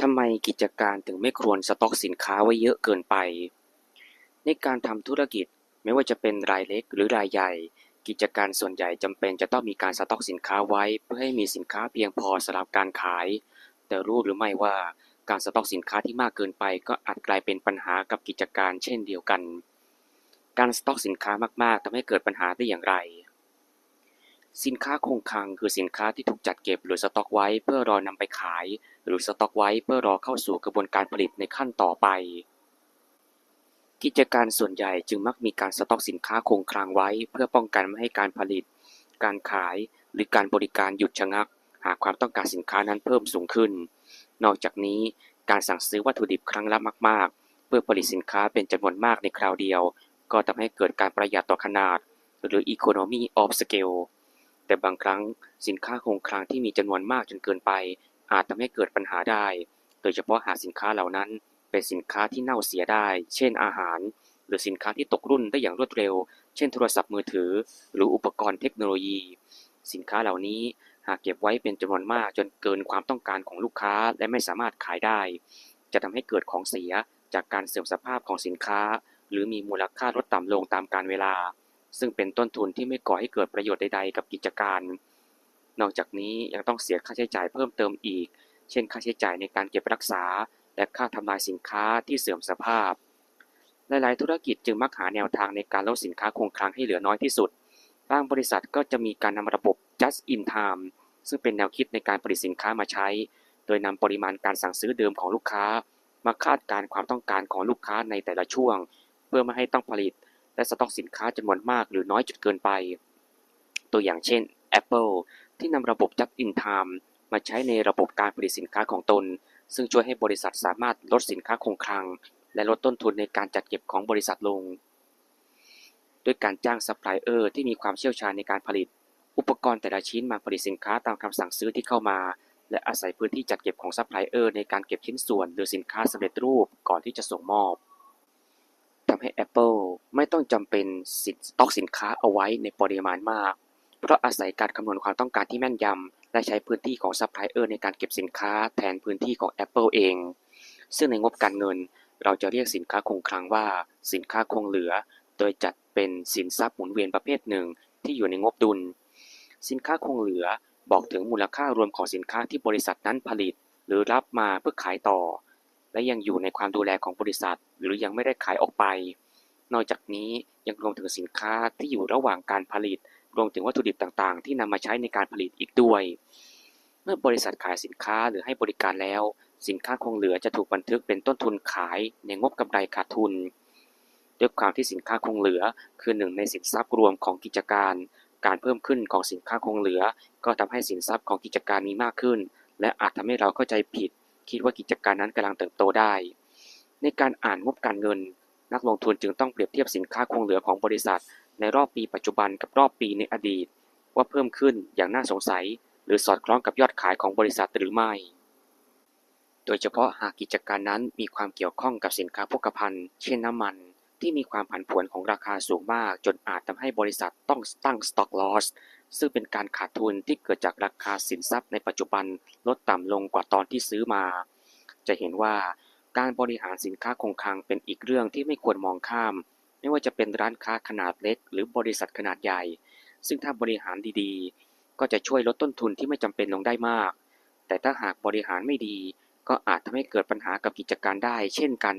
ทำไมกิจการถึงไม่ควรสต็อกสินค้าไว้เยอะเกินไปในการทำธุรกิจไม่ว่าจะเป็นรายเล็กหรือรายใหญ่กิจการส่วนใหญ่จำเป็นจะต้องมีการสต็อกสินค้าไว้เพื่อให้มีสินค้าเพียงพอสำหรับการขายแต่รู้หรือไม่ว่าการสต็อกสินค้าที่มากเกินไปก็อาจกลายเป็นปัญหากับกิจการเช่นเดียวกันการสต็อกสินค้ามากๆทำให้เกิดปัญหาได้อย่างไรสินค้าคงคลังคือสินค้าที่ถูกจัดเก็บหรือสต็อกไว้เพื่อรอนำไปขายหรือสต็อกไว้เพื่อรอเข้าสู่กระบวนการผลิตในขั้นต่อไปกิจการส่วนใหญ่จึงมักมีการสต็อกสินค้าคงคลังไว้เพื่อป้องกันไม่ให้การผลิตการขายหรือการบริการหยุดชะงักหากความต้องการสินค้านั้นเพิ่มสูงขึ้นนอกจากนี้การสั่งซื้อวัตถุดิบครั้งละมากๆเพื่อผลิตสินค้าเป็นจำนวนมากในคราวเดียวก็ทำให้เกิดการประหยัดต่อขนาดหรือ Economy of Scale แต่บางครั้งสินค้าคงคลังที่มีจำนวนมากจนเกินไปอาจทำให้เกิดปัญหาได้โดยเฉพาะหากสินค้าเหล่านั้นเป็นสินค้าที่เน่าเสียได้เช่นอาหารหรือสินค้าที่ตกรุ่นได้อย่างรวดเร็วเช่นโทรศัพท์มือถือหรืออุปกรณ์เทคโนโลยีสินค้าเหล่านี้หากเก็บไว้เป็นจำนวนมากจนเกินความต้องการของลูกค้าและไม่สามารถขายได้จะทำให้เกิดของเสียจากการเสื่อมสภาพของสินค้าหรือมีมูลค่าลดต่ำลงตามกาลเวลาซึ่งเป็นต้นทุนที่ไม่ก่อให้เกิดประโยชน์ใดๆกับกิจการนอกจากนี้ยังต้องเสียค่าใช้จ่ายเพิ่มเติมอีกเช่นค่าใช้จ่ายในการเก็บรักษาและค่าทำลายสินค้าที่เสื่อมสภาพหลายๆธุรกิจจึงมักหาแนวทางในการลดสินค้าคงคลังให้เหลือน้อยที่สุดบางบริษัทก็จะมีการนำระบบ just in time ซึ่งเป็นแนวคิดในการผลิตสินค้ามาใช้โดยนำปริมาณการสั่งซื้อเดิมของลูกค้ามาคาดการณ์ความต้องการของลูกค้าในแต่ละช่วงเพื่อไม่ให้ต้องผลิตและสต็อกสินค้าจำนวนมากหรือน้อยจนเกินไปตัวอย่างเช่น Apple ที่นำระบบ just in time มาใช้ในระบบการผลิตสินค้าของตนซึ่งช่วยให้บริษัทสามารถลดสินค้าคงคลังและลดต้นทุนในการจัดเก็บของบริษัทลงด้วยการจ้างซัพพลายเออร์ที่มีความเชี่ยวชาญในการผลิตอุปกรณ์แต่ละชิ้นมาผลิตสินค้าตามคำสั่งซื้อที่เข้ามาและอาศัยพื้นที่จัดเก็บของซัพพลายเออร์ในการเก็บชิ้นส่วนหรือสินค้าสำเร็จรูปก่อนที่จะส่งมอบทำให้ Apple ไม่ต้องจำเป็นสต็อกสินค้าเอาไว้ในปริมาณมากเพราะอาศัยการคำนวณความต้องการที่แม่นยำและใช้พื้นที่ของซัพพลายเออร์ในการเก็บสินค้าแทนพื้นที่ของ Apple เองซึ่งในงบการเงินเราจะเรียกสินค้าคงคลังว่าสินค้าคงเหลือโดยจัดเป็นสินทรัพย์หมุนเวียนประเภทหนึ่งที่อยู่ในงบดุลสินค้าคงเหลือบอกถึงมูลค่ารวมของสินค้าที่บริษัทนั้นผลิตหรือรับมาเพื่อขายต่อและยังอยู่ในความดูแลของบริษัทหรือยังไม่ได้ขายออกไปนอกจากนี้ยังรวมถึงสินค้าที่อยู่ระหว่างการผลิตรวมถึงวัตถุดิบต่างๆที่นำมาใช้ในการผลิตอีกด้วยเมื่อบริษัทขายสินค้าหรือให้บริการแล้วสินค้าคงเหลือจะถูกบันทึกเป็นต้นทุนขายในงบกำไรขาดทุนด้วยความที่สินค้าคงเหลือคือหนึ่งในสินทรัพย์รวมของกิจการการเพิ่มขึ้นของสินค้าคงเหลือก็ทำให้สินทรัพย์ของกิจการมีมากขึ้นและอาจทำให้เราเข้าใจผิดคิดว่ากิจการนั้นกำลังเติบโตได้ในการอ่านงบการเงินนักลงทุนจึงต้องเปรียบเทียบสินค้าคงเหลือของบริษัทในรอบปีปัจจุบันกับรอบปีในอดีตว่าเพิ่มขึ้นอย่างน่าสงสัยหรือสอดคล้องกับยอดขายของบริษัทหรือไม่โดยเฉพาะหากกิจการนั้นมีความเกี่ยวข้องกับสินค้าโภคภัณฑ์เช่นน้ำมันที่มีความผันผวนของราคาสูงมากจนอาจทำให้บริษัทต้องตั้ง Stock Loss ซึ่งเป็นการขาดทุนที่เกิดจากราคาสินทรัพย์ในปัจจุบันลดต่ำลงกว่าตอนที่ซื้อมาจะเห็นว่าการบริหารสินค้าคงคลังเป็นอีกเรื่องที่ไม่ควรมองข้ามไม่ว่าจะเป็นร้านค้าขนาดเล็กหรือบริษัทขนาดใหญ่ซึ่งถ้าบริหารดีๆก็จะช่วยลดต้นทุนที่ไม่จำเป็นลงได้มากแต่ถ้าหากบริหารไม่ดีก็อาจทำให้เกิดปัญหากับกิจการได้เช่นกัน